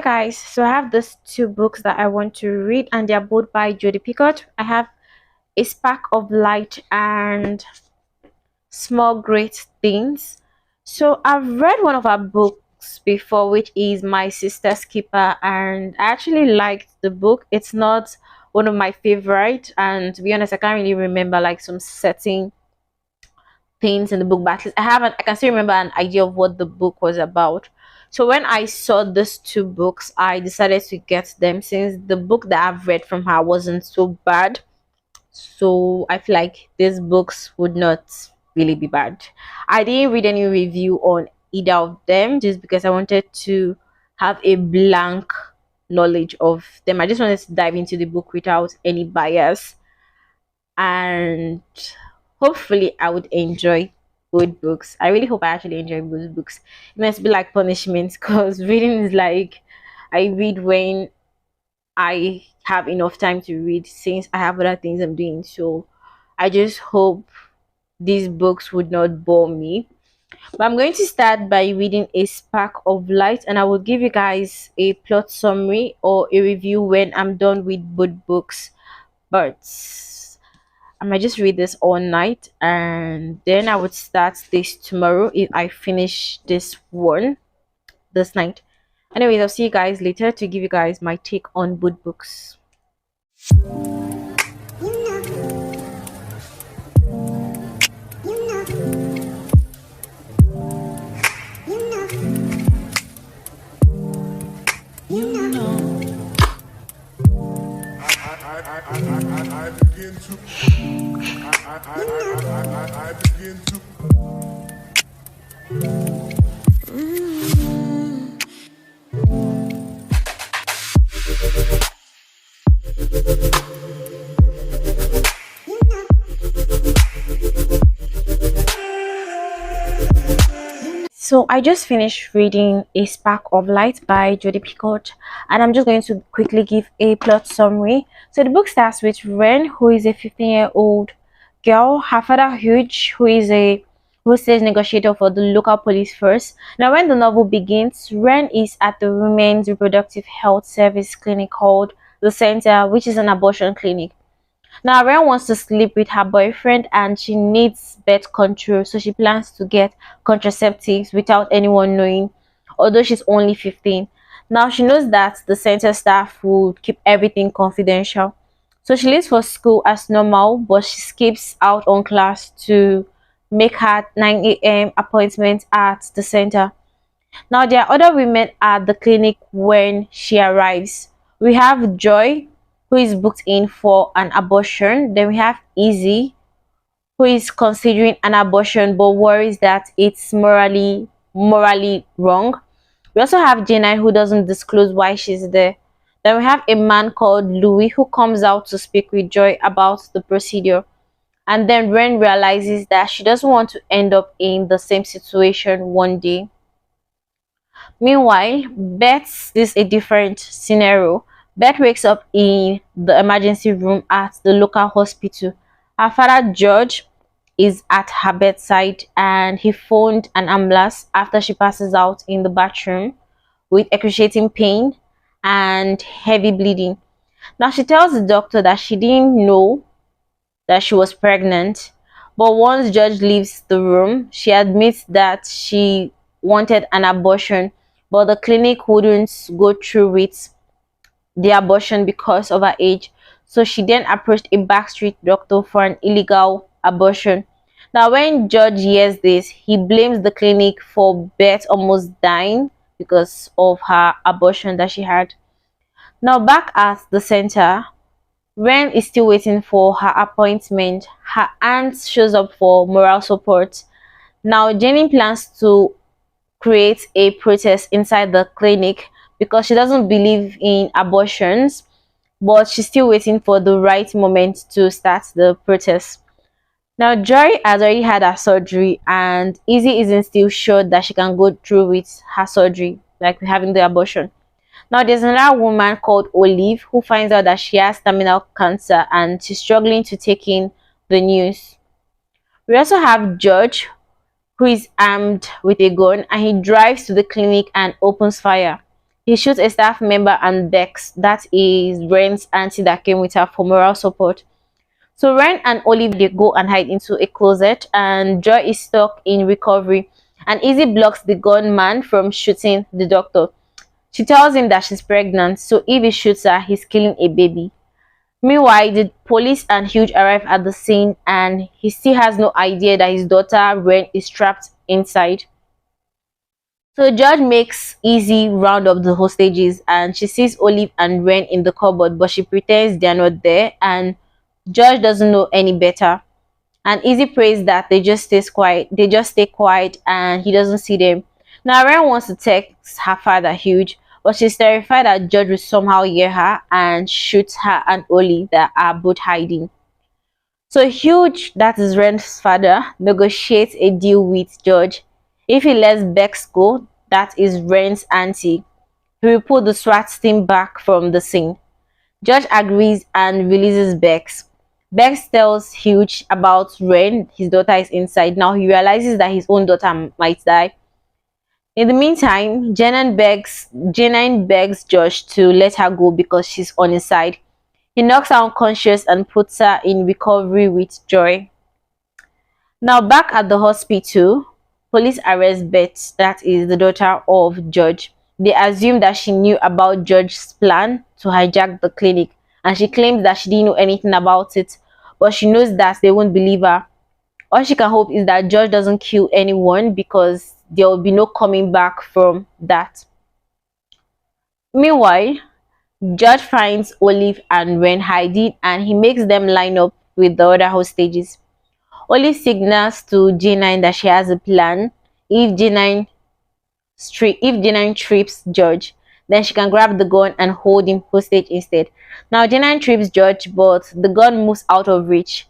Hi guys, so I have these two books that I want to read, and they're both by Jodi Picoult. I have A Spark of Light and Small Great Things. So I've read one of her books before, which is My Sister's Keeper, and I actually liked the book. It's not one of my favorite, and to be honest, I can't really remember like some certain things in the book, but at least I can still remember an idea of what the book was about. So when I saw these two books, I decided to get them since the book that I've read from her wasn't so bad. So I feel like these books would not really be bad. I didn't read any review on either of them just because I wanted to have a blank knowledge of them. I just wanted to dive into the book without any bias, and hopefully I would enjoy good books. I really hope I actually enjoy good books. It must be like punishment because reading is like I read when I have enough time to read since I have other things I'm doing. So I just hope these books would not bore me. But I'm going to start by reading A Spark of Light, and I will give you guys a plot summary or a review when I'm done with both books. But I might just read this all night, and then I would start this tomorrow if I finish this one this night. Anyways, I'll see you guys later to give you guys my take on both books. I begin to I begin to So I just finished reading A Spark of Light by Jodi Picoult, and I'm just going to quickly give a plot summary. So the book starts with Ren, who is a 15-year-old girl, her father Huge, who is a hostage negotiator for the local police force. Now when the novel begins, Ren is at the Women's Reproductive Health Service clinic called The Center, which is an abortion clinic. Now, Ren wants to sleep with her boyfriend and she needs birth control, so she plans to get contraceptives without anyone knowing, although she's only 15. Now, she knows that the center staff would keep everything confidential. So she leaves for school as normal, but she skips out on class to make her 9 a.m. appointment at the center. Now, there are other women at the clinic when she arrives. We have Joy, who is booked in for an abortion. Then we have Izzy, who is considering an abortion but worries that it's morally wrong. We also have Jenna, who doesn't disclose why she's there. Then we have a man called Louis who comes out to speak with Joy about the procedure. And then Ren realizes that she doesn't want to end up in the same situation one day. Meanwhile, Beth is a different scenario. Beth wakes up in the emergency room at the local hospital. Her father, George, is at her bedside and he phoned an ambulance after she passes out in the bathroom with excruciating pain and heavy bleeding. Now, she tells the doctor that she didn't know that she was pregnant, but once George leaves the room, she admits that she wanted an abortion, but the clinic wouldn't go through with the abortion because of her age. So she then approached a backstreet doctor for an illegal abortion. Now, when George hears this, he blames the clinic for Beth almost dying because of her abortion that she had. Now, back at the center, Ren is still waiting for her appointment. Her aunt shows up for moral support. Now, Jenny plans to create a protest inside the clinic because she doesn't believe in abortions, but she's still waiting for the right moment to start the protest. Now, Joy has already had her surgery, and Izzy isn't still sure that she can go through with her surgery, like having the abortion. Now, there's another woman called Olive who finds out that she has terminal cancer and she's struggling to take in the news. We also have George, who is armed with a gun, and he drives to the clinic and opens fire. He shoots a staff member and Bex, that is Ren's auntie that came with her for moral support. So Ren and Olive they go and hide into a closet, and Joy is stuck in recovery. And Izzy blocks the gunman from shooting the doctor. She tells him that she's pregnant, so if he shoots her, he's killing a baby. Meanwhile, the police and Hugh arrive at the scene, and he still has no idea that his daughter Ren is trapped inside. So the judge makes Izzy round up the hostages, and she sees Olive and Ren in the cupboard, but she pretends they're not there, and Judge doesn't know any better. And Izzy prays that they just stay quiet and he doesn't see them. Now Ren wants to text her father Huge, but she's terrified that Judge will somehow hear her and shoot her and Olive that are both hiding. So Huge, that is Ren's father, negotiates a deal with Judge. If he lets Bex go, that is Ren's auntie, he will put the SWAT team back from the scene. Judge agrees and releases Bex. Bex tells Huge about Ren, his daughter is inside. Now he realizes that his own daughter might die. In the meantime, Janine begs Josh to let her go because she's on his side. He knocks her unconscious and puts her in recovery with Joy. Now back at the hospital, police arrest Beth, that is the daughter of Judge. They assume that she knew about Judge's plan to hijack the clinic, and she claims that she didn't know anything about it, but she knows that they won't believe her. All she can hope is that Judge doesn't kill anyone because there will be no coming back from that. Meanwhile, Judge finds Olive and Ren hiding, and he makes them line up with the other hostages. Olive signals to J9 that she has a plan. If J9 trips Judge, then she can grab the gun and hold him hostage instead. Now J9 trips Judge, but the gun moves out of reach.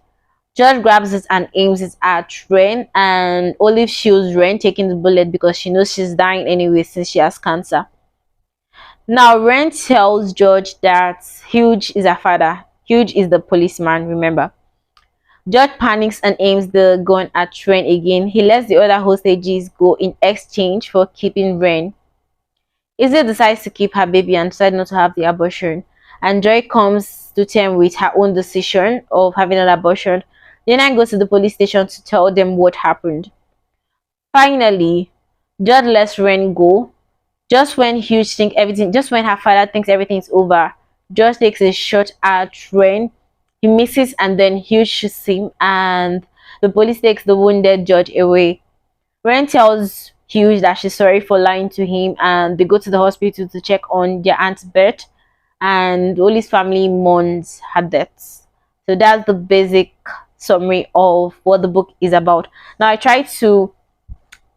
Judge grabs it and aims it at Ren, and Olive shields Ren, taking the bullet because she knows she's dying anyway since she has cancer. Now Ren tells Judge that Huge is her father. Huge is the policeman, remember. Judge panics and aims the gun at Ren again. He lets the other hostages go in exchange for keeping Ren. Izzy decides to keep her baby and decides not to have the abortion. And Joy comes to terms with her own decision of having an abortion. Then I goes to the police station to tell them what happened. Finally, Judge lets Ren go. Just when her father thinks everything's over, Judge takes a shot at Ren. He misses and then Hugh shoots him, and the police takes the wounded Judge away. Ren tells Hugh that she's sorry for lying to him, and they go to the hospital to check on their Aunt Beth, and Oli's family mourns her death. So that's the basic summary of what the book is about. Now I try to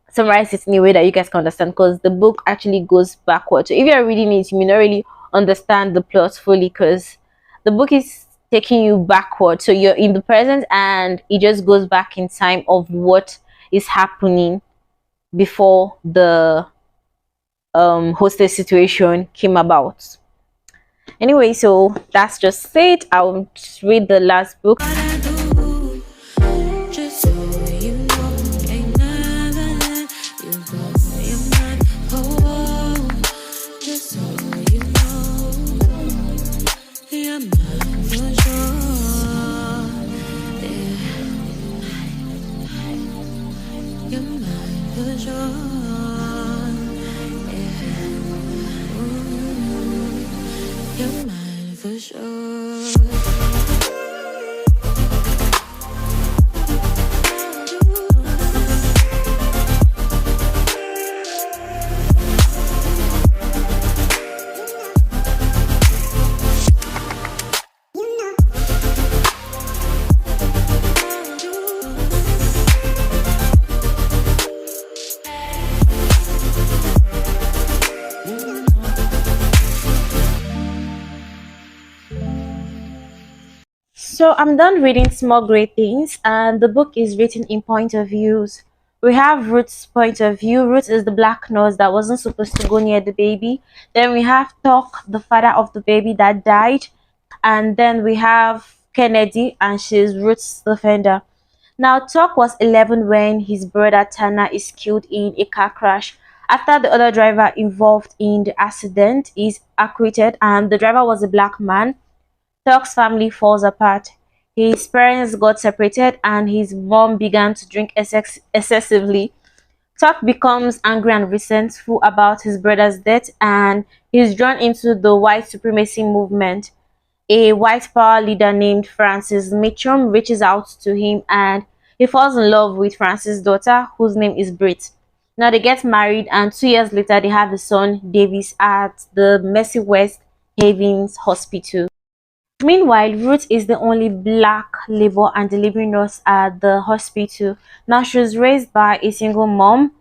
summarize it in a way that you guys can understand because the book actually goes backward. So if you're reading it, you may not really understand the plot fully because the book is taking you backward. So you're in the present and it just goes back in time of what is happening before the hostage situation came about. Anyway, so that's just it. I'll read the last book. So I'm done reading Small Great Things, and the book is written in point of views. We have Ruth's point of view. Ruth is the black nurse that wasn't supposed to go near the baby. Then we have Tuck, the father of the baby that died. And then we have Kennedy, and she's Ruth's defender. Now Tuck was 11 when his brother Tanner is killed in a car crash. After the other driver involved in the accident is acquitted and the driver was a black man, Tuck's family falls apart. His parents got separated and his mom began to drink excessively. Tuck becomes angry and resentful about his brother's death and he's drawn into the white supremacy movement. A white power leader named Francis Mitchum reaches out to him and he falls in love with Francis' daughter, whose name is Brit. Now they get married and 2 years later they have a son, Davis, at the Mercy West Havens Hospital. Meanwhile, Ruth is the only black labor and delivery nurse at the hospital. Now, she was raised by a single mom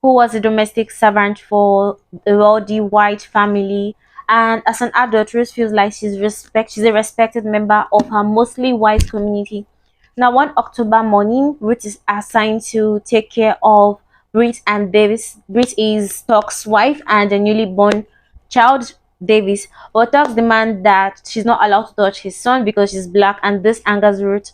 who was a domestic servant for a wealthy white family. And as an adult, Ruth feels like she's a respected member of her mostly white community. Now, one October morning, Ruth is assigned to take care of Brit and Davis. Brit is Tuck's wife and the newly born child, Davis. But Tuck demands that she's not allowed to touch his son because she's black, and this angers Ruth.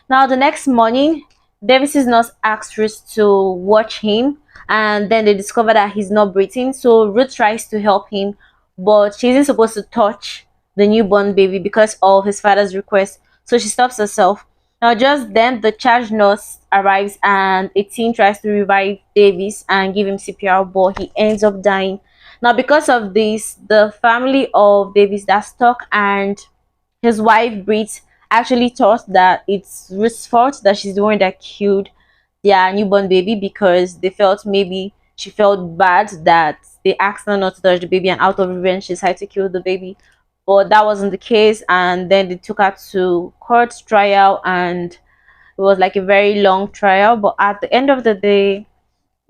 Now, the next morning, Davis's nurse asks Ruth to watch him, and then they discover that he's not breathing. So Ruth tries to help him, but she isn't supposed to touch the newborn baby because of his father's request. So she stops herself. Now, just then, the charge nurse arrives and a team tries to revive Davis and give him CPR, but he ends up dying. Now, because of this, the family of Davis, that's Tuck and his wife Brit, actually thought that it's Ruth's fault, that she's the one that killed their newborn baby, because they felt maybe she felt bad that they asked her not to touch the baby and out of revenge she decided to kill the baby. But that wasn't the case, and then they took her to court trial, and it was like a very long trial, but at the end of the day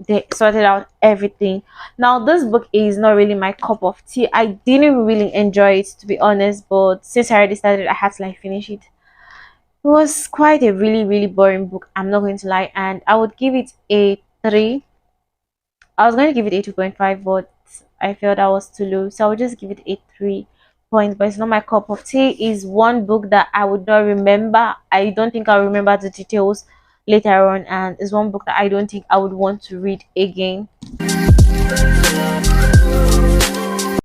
they sorted out everything. Now, this book is not really my cup of tea. I didn't really enjoy it, to be honest, but since I already started, I had to like finish it. It was quite a really boring book, I'm not going to lie, and I would give it a 3. I was going to give it a 2.5, but I felt that was too low, so I would just give it a 3 point. But it's not my cup of tea. Is one book that I would not remember. I don't think I'll remember the details later on, and it's one book that I don't think I would want to read again.